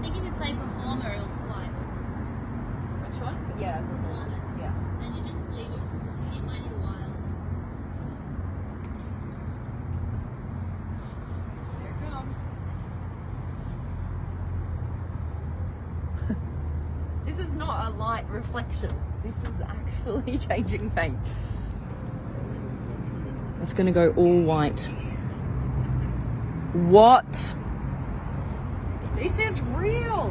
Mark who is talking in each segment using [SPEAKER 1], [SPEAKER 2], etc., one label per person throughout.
[SPEAKER 1] think if you play Performer, it'll swipe.
[SPEAKER 2] Which one? Yeah, performance. Yeah.
[SPEAKER 1] And you just leave it. It might need a while.
[SPEAKER 2] Here it comes. This is not a light reflection. This is actually changing paint. It's gonna go all white. What? This is real.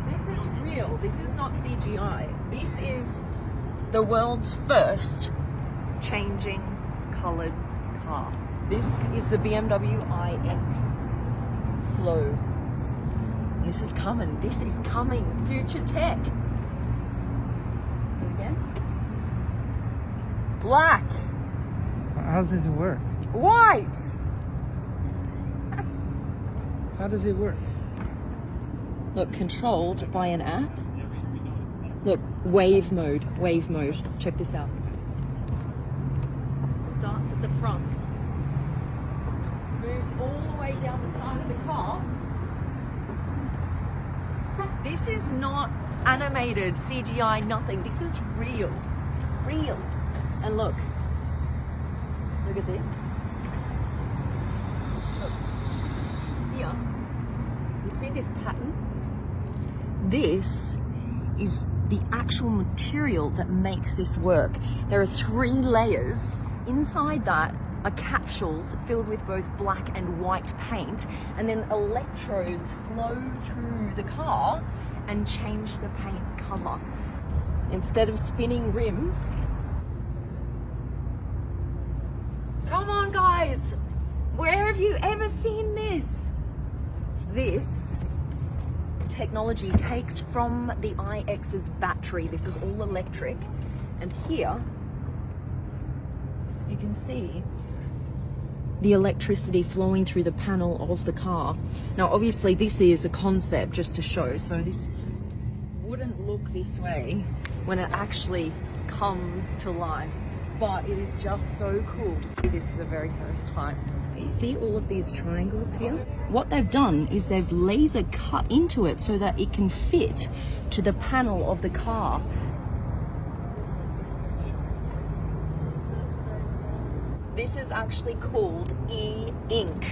[SPEAKER 2] This is real. This is not CGI. This is the world's first changing colored car. This is the BMW Ix Flow. This is coming. This is coming. Future tech. Again. Black.
[SPEAKER 3] How does this work?
[SPEAKER 2] White.
[SPEAKER 3] How does it work?
[SPEAKER 2] Look, controlled by an app. Look, wave mode. Wave mode. Check this out. Starts at the front. Moves all the way down the side of the car. This is not animated, CGI, nothing. This is real. Real. And look. Look at this. Look. Here. You see this pattern? This is the actual material that makes this work. There are 3 layers. Inside that are capsules filled with both black and white paint, and then electrodes flow through the car and change the paint color. Instead of spinning rims. Come on, guys! Where have you ever seen this? This technology takes from the Ix's battery. This is all electric. And here, you can see the electricity flowing through the panel of the car. Now, obviously, this is a concept just to show, so this wouldn't look this way when it actually comes to life. But it is just so cool to see this for the very first time. You see all of these triangles here? What they've done is they've laser cut into it so that it can fit to the panel of the car. This is actually called E-Ink.